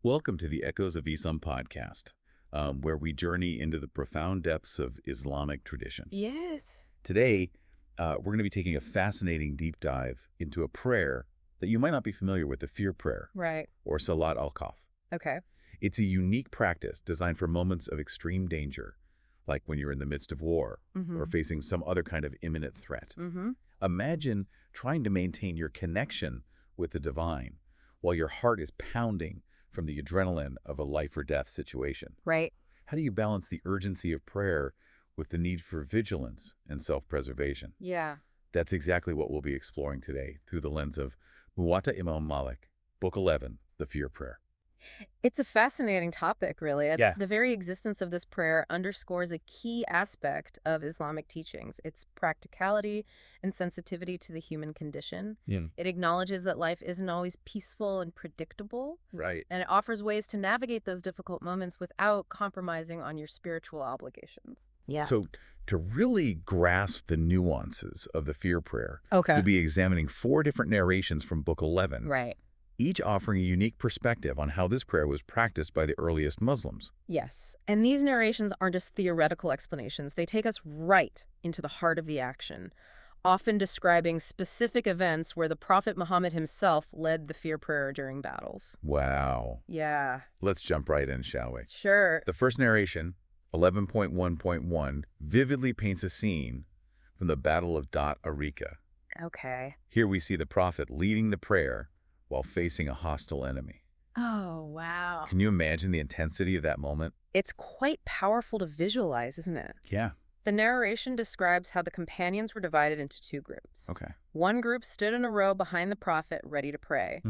Welcome to the Echoes of Ihsan podcast, where we journey into the profound depths of Islamic tradition. Yes. Today, we're going to be taking a fascinating deep dive into a prayer that you might not be familiar with, the fear prayer, Right. or Salat al-Khawf. Okay. It's a unique practice designed for moments of extreme danger, like when you're in the midst of war or facing some other kind of imminent threat. Imagine trying to maintain your connection with the divine while your heart is pounding from the adrenaline of a life or death situation. Right. How do you balance the urgency of prayer with the need for vigilance and self-preservation? Yeah. That's exactly what we'll be exploring today through the lens of Muwatta Imam Malik, Book 11, The Fear Prayer. It's a fascinating topic, really. Yeah. The very existence of this prayer underscores a key aspect of Islamic teachings, its practicality and sensitivity to the human condition. Yeah. It acknowledges that life isn't always peaceful and predictable, Right. and it offers ways to navigate those difficult moments without compromising on your spiritual obligations. Yeah. So to really grasp the nuances of the fear prayer, Okay. we'll be examining 4 different narrations from Book 11, Right. each offering a unique perspective on how this prayer was practiced by the earliest Muslims. Yes, and these narrations aren't just theoretical explanations. They take us right into the heart of the action, often describing specific events where the Prophet Muhammad himself led the fear prayer during battles. Wow. Yeah, Let's jump right in, shall we? sure. The first narration, 11.1.1, vividly paints a scene from the Battle of Dat Ariqa. Okay. Here we see the Prophet leading the prayer while facing a hostile enemy. Oh, wow. Can you imagine the intensity of that moment? It's quite powerful to visualize, isn't it? Yeah. The narration describes how the companions were divided into 2 groups. Okay. One group stood in a row behind the Prophet, ready to pray,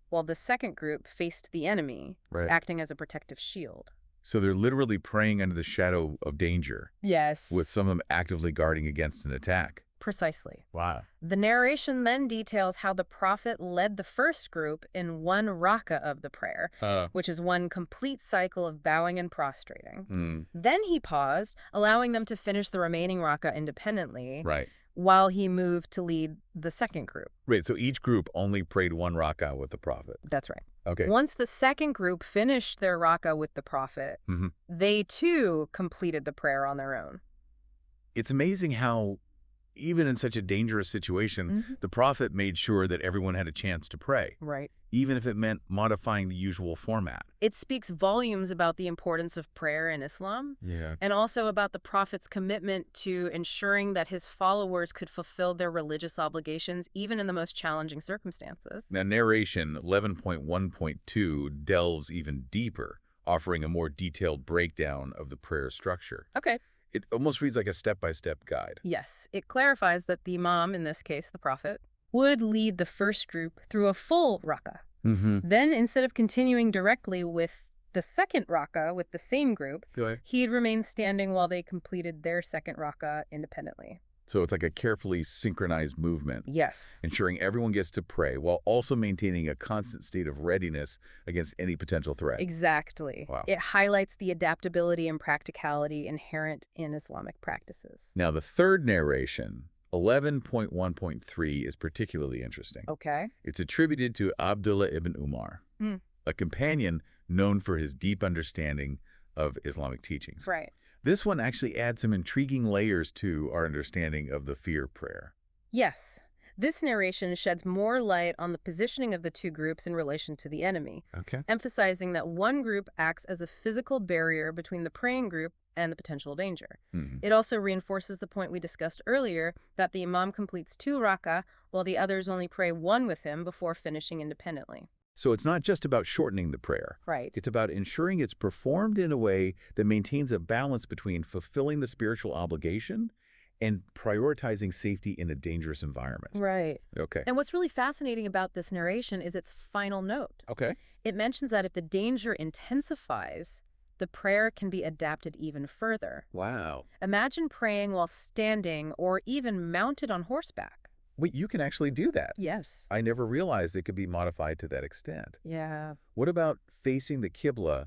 while the second group faced the enemy, Right. acting as a protective shield. So they're literally praying under the shadow of danger, Yes. with some of them actively guarding against an attack. Precisely. Wow. The narration then details how the Prophet led the first group in one rak'ah of the prayer, which is one complete cycle of bowing and prostrating. Then he paused, allowing them to finish the remaining rak'ah independently, Right. while he moved to lead the second group. Right, so each group only prayed one rak'ah with the Prophet. That's right. Okay. Once the second group finished their rak'ah with the Prophet, they too completed the prayer on their own. It's amazing how, even in such a dangerous situation, the Prophet made sure that everyone had a chance to pray, Right. even if it meant modifying the usual format. It speaks volumes about the importance of prayer in Islam, Yeah. and also about the Prophet's commitment to ensuring that his followers could fulfill their religious obligations even in the most challenging circumstances. Now, narration 11.1.2 delves even deeper, offering a more detailed breakdown of the prayer structure. Okay. It almost reads like a step-by-step guide. Yes, it clarifies that the Imam, in this case the Prophet, would lead the first group through a full rak'ah. Then, instead of continuing directly with the second rak'ah with the same group, Go ahead. he'd remain standing while they completed their second rak'ah independently. So it's like a carefully synchronized movement, Yes. ensuring everyone gets to pray while also maintaining a constant state of readiness against any potential threat. Exactly. Wow. It highlights the adaptability and practicality inherent in Islamic practices. Now, the third narration, 11.1.3, is particularly interesting. Okay. It's attributed to Abdullah ibn Umar, a companion known for his deep understanding of Islamic teachings. Right. This one actually adds some intriguing layers to our understanding of the fear prayer. Yes. This narration sheds more light on the positioning of the 2 groups in relation to the enemy, Okay. emphasizing that one group acts as a physical barrier between the praying group and the potential danger. It also reinforces the point we discussed earlier that the Imam completes 2 rak'ah while the others only pray 1 with him before finishing independently. So it's not just about shortening the prayer. Right. It's about ensuring it's performed in a way that maintains a balance between fulfilling the spiritual obligation and prioritizing safety in a dangerous environment. Right. Okay. And what's really fascinating about this narration is its final note. Okay. It mentions that if the danger intensifies, the prayer can be adapted even further. Wow. Imagine praying while standing or even mounted on horseback. Wait, you can actually do that? Yes. I never realized it could be modified to that extent. Yeah. What about facing the Qibla,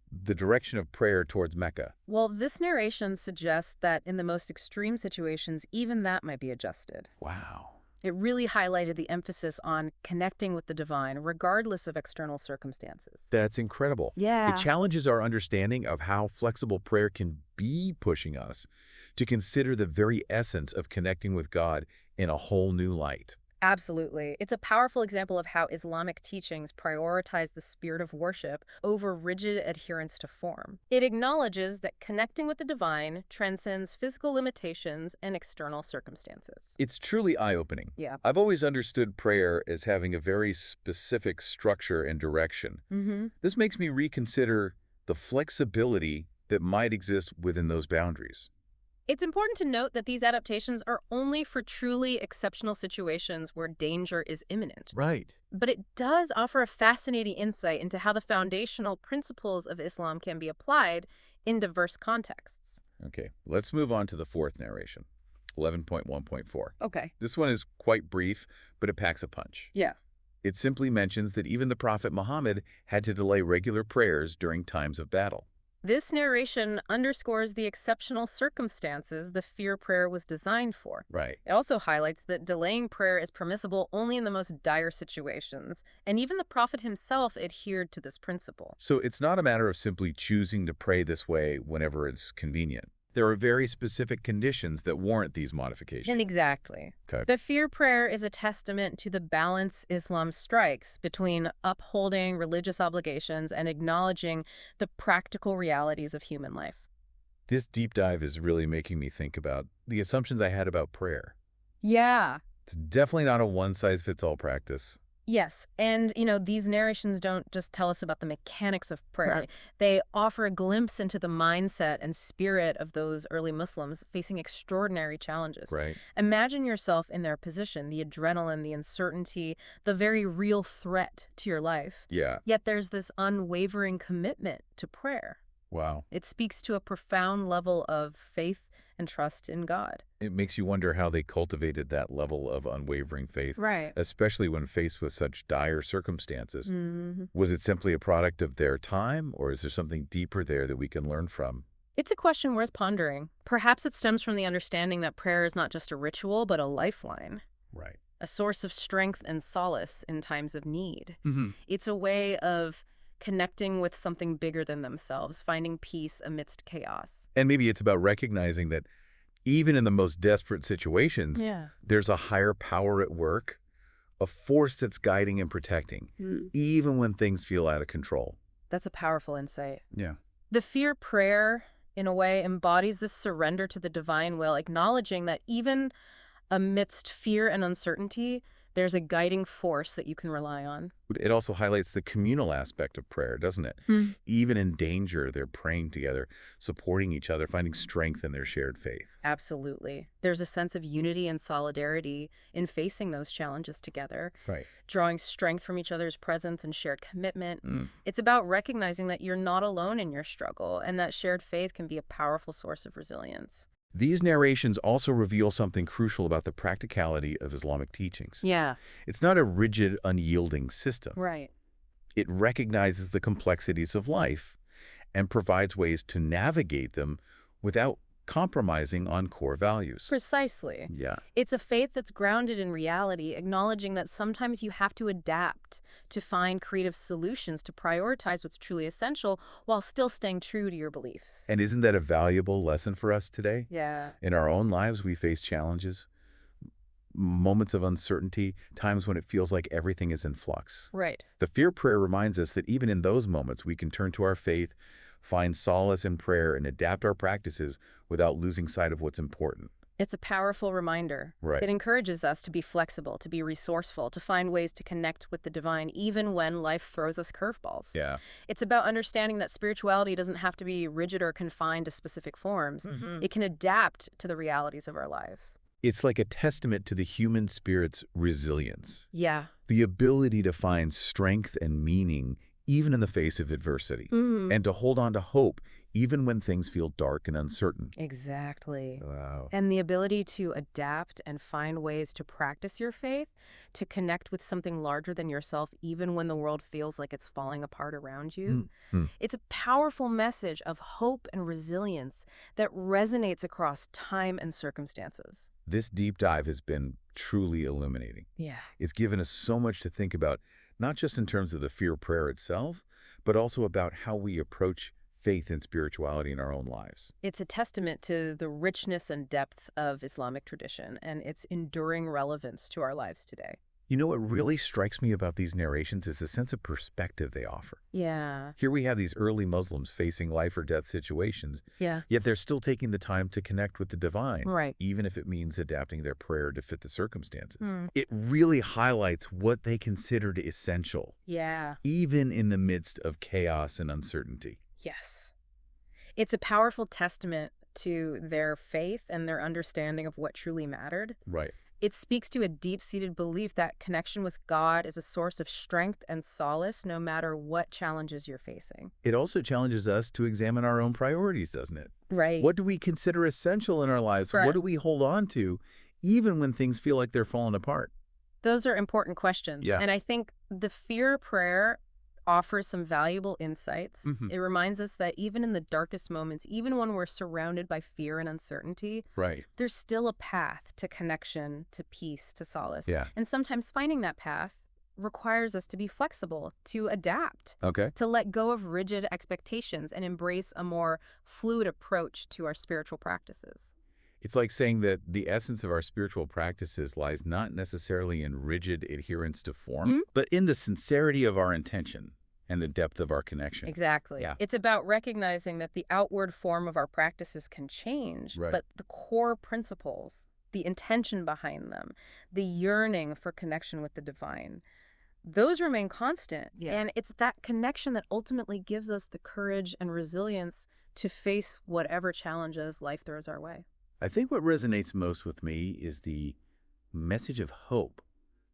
the direction of prayer towards Mecca? Well, this narration suggests that in the most extreme situations, even that might be adjusted. Wow. It really highlighted the emphasis on connecting with the divine, regardless of external circumstances. That's incredible. It Yeah. challenges our understanding of how flexible prayer can be, pushing us to consider the very essence of connecting with God in a whole new light. Absolutely. It's a powerful example of how Islamic teachings prioritize the spirit of worship over rigid adherence to form. It acknowledges that connecting with the divine transcends physical limitations and external circumstances. It's truly eye-opening. Yeah. I've always understood prayer as having a very specific structure and direction. This makes me reconsider the flexibility that might exist within those boundaries. It's important to note that these adaptations are only for truly exceptional situations where danger is imminent. Right. But it does offer a fascinating insight into how the foundational principles of Islam can be applied in diverse contexts. Okay, let's move on to the fourth narration, 11.1.4. Okay. This one is quite brief, but it packs a punch. Yeah. It simply mentions that even the Prophet Muhammad had to delay regular prayers during times of battle. This narration underscores the exceptional circumstances the fear prayer was designed for. Right. It also highlights that delaying prayer is permissible only in the most dire situations, and even the Prophet himself adhered to this principle. So it's not a matter of simply choosing to pray this way whenever it's convenient. There are very specific conditions that warrant these modifications. And exactly. Okay. The fear prayer is a testament to the balance Islam strikes between upholding religious obligations and acknowledging the practical realities of human life. This deep dive is really making me think about the assumptions I had about prayer. Yeah. It's definitely not a one-size-fits-all practice. Yes, and these narrations don't just tell us about the mechanics of prayer. Right. They offer a glimpse into the mindset and spirit of those early Muslims facing extraordinary challenges. Right. Imagine yourself in their position, the adrenaline, the uncertainty, the very real threat to your life. Yeah. Yet there's this unwavering commitment to prayer. Wow. It speaks to a profound level of faith and trust in God. It makes you wonder how they cultivated that level of unwavering faith, Right. especially when faced with such dire circumstances. Mm-hmm. Was it simply a product of their time, or is there something deeper there that we can learn from? It's a question worth pondering. Perhaps it stems from the understanding that prayer is not just a ritual, but a lifeline, Right. a source of strength and solace in times of need. Mm-hmm. It's a way of connecting with something bigger than themselves, finding peace amidst chaos. And maybe it's about recognizing that even in the most desperate situations, Yeah. there's a higher power at work, a force that's guiding and protecting, even when things feel out of control. That's a powerful insight. Yeah. The fear prayer, in a way, embodies this surrender to the divine will, acknowledging that even amidst fear and uncertainty, there's a guiding force that you can rely on. It also highlights the communal aspect of prayer, doesn't it? Even in danger, they're praying together, supporting each other, finding strength in their shared faith. Absolutely. There's a sense of unity and solidarity in facing those challenges together, Right. drawing strength from each other's presence and shared commitment. It's about recognizing that you're not alone in your struggle and that shared faith can be a powerful source of resilience. These narrations also reveal something crucial about the practicality of Islamic teachings. Yeah. It's not a rigid, unyielding system. Right. It recognizes the complexities of life and provides ways to navigate them without compromising on core values. Precisely. Yeah. It's a faith that's grounded in reality, acknowledging that sometimes you have to adapt to find creative solutions to prioritize what's truly essential while still staying true to your beliefs. And isn't that a valuable lesson for us today? Yeah. In our own lives, we face challenges, moments of uncertainty, times when it feels like everything is in flux. Right. The fear prayer reminds us that even in those moments, we can turn to our faith, find solace in prayer, and adapt our practices without losing sight of what's important. It's a powerful reminder. Right. It encourages us to be flexible, to be resourceful, to find ways to connect with the divine even when life throws us curveballs. Yeah. It's about understanding that spirituality doesn't have to be rigid or confined to specific forms. It can adapt to the realities of our lives. It's like a testament to the human spirit's resilience, Yeah. the ability to find strength and meaning even in the face of adversity, and to hold on to hope even when things feel dark and uncertain. Exactly. Wow. And the ability to adapt and find ways to practice your faith, to connect with something larger than yourself, even when the world feels like it's falling apart around you. It's a powerful message of hope and resilience that resonates across time and circumstances. This deep dive has been truly illuminating. Yeah. It's given us so much to think about, not just in terms of the fear prayer itself, but also about how we approach faith and spirituality in our own lives. It's a testament to the richness and depth of Islamic tradition and its enduring relevance to our lives today. You know, what really strikes me about these narrations is the sense of perspective they offer. Yeah. Here we have these early Muslims facing life or death situations, Yeah. yet they're still taking the time to connect with the divine, Right. even if it means adapting their prayer to fit the circumstances. Hmm. It really highlights what they considered essential, Yeah. even in the midst of chaos and uncertainty. Yes. It's a powerful testament to their faith and their understanding of what truly mattered. Right. It speaks to a deep-seated belief that connection with God is a source of strength and solace no matter what challenges you're facing. It also challenges us to examine our own priorities, doesn't it? Right. What do we consider essential in our lives? Right. What do we hold on to, even when things feel like they're falling apart? Those are important questions. Yeah. And I think the fear prayer offers some valuable insights. Mhm. It reminds us that even in the darkest moments, even when we're surrounded by fear and uncertainty, Right. there's still a path to connection, to peace, to solace. Yeah. And sometimes finding that path requires us to be flexible, to adapt, Okay. to let go of rigid expectations and embrace a more fluid approach to our spiritual practices. It's like saying that the essence of our spiritual practices lies not necessarily in rigid adherence to form, but in the sincerity of our intention and the depth of our connection. Exactly. Yeah. It's about recognizing that the outward form of our practices can change, Right. but the core principles, the intention behind them, the yearning for connection with the divine, those remain constant. Yeah. And it's that connection that ultimately gives us the courage and resilience to face whatever challenges life throws our way. I think what resonates most with me is the message of hope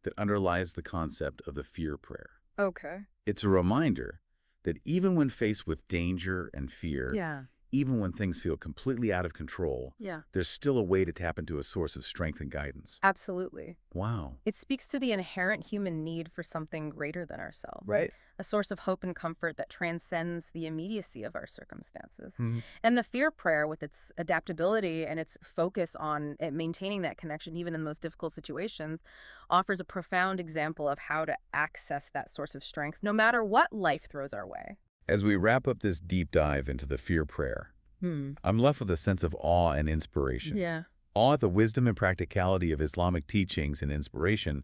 that underlies the concept of the fear prayer. Okay. It's a reminder that even when faced with danger and fear, Yeah. even when things feel completely out of control, Yeah. there's still a way to tap into a source of strength and guidance. Absolutely. Wow. It speaks to the inherent human need for something greater than ourselves. Right. A source of hope and comfort that transcends the immediacy of our circumstances. Mhm. And the fear prayer, with its adaptability and its focus on maintaining that connection even in the most difficult situations, offers a profound example of how to access that source of strength no matter what life throws our way. As we wrap up this deep dive into the fear prayer, I'm left with a sense of awe and inspiration. Yeah. Awe at the wisdom and practicality of Islamic teachings and inspiration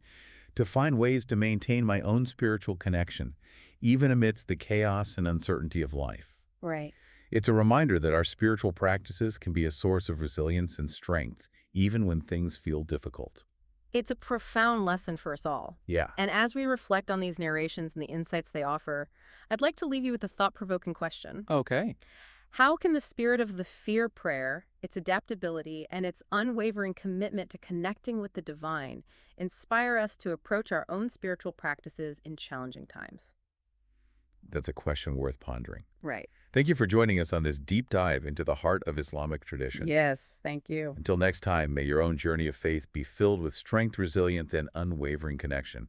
to find ways to maintain my own spiritual connection, even amidst the chaos and uncertainty of life. Right. It's a reminder that our spiritual practices can be a source of resilience and strength, even when things feel difficult. It's a profound lesson for us all. Yeah. And as we reflect on these narrations and the insights they offer, I'd like to leave you with a thought-provoking question. Okay. How can the spirit of the fear prayer, its adaptability, and its unwavering commitment to connecting with the divine inspire us to approach our own spiritual practices in challenging times? That's a question worth pondering. Right. Thank you for joining us on this deep dive into the heart of Islamic tradition. Yes, thank you. Until next time, may your own journey of faith be filled with strength, resilience, and unwavering connection.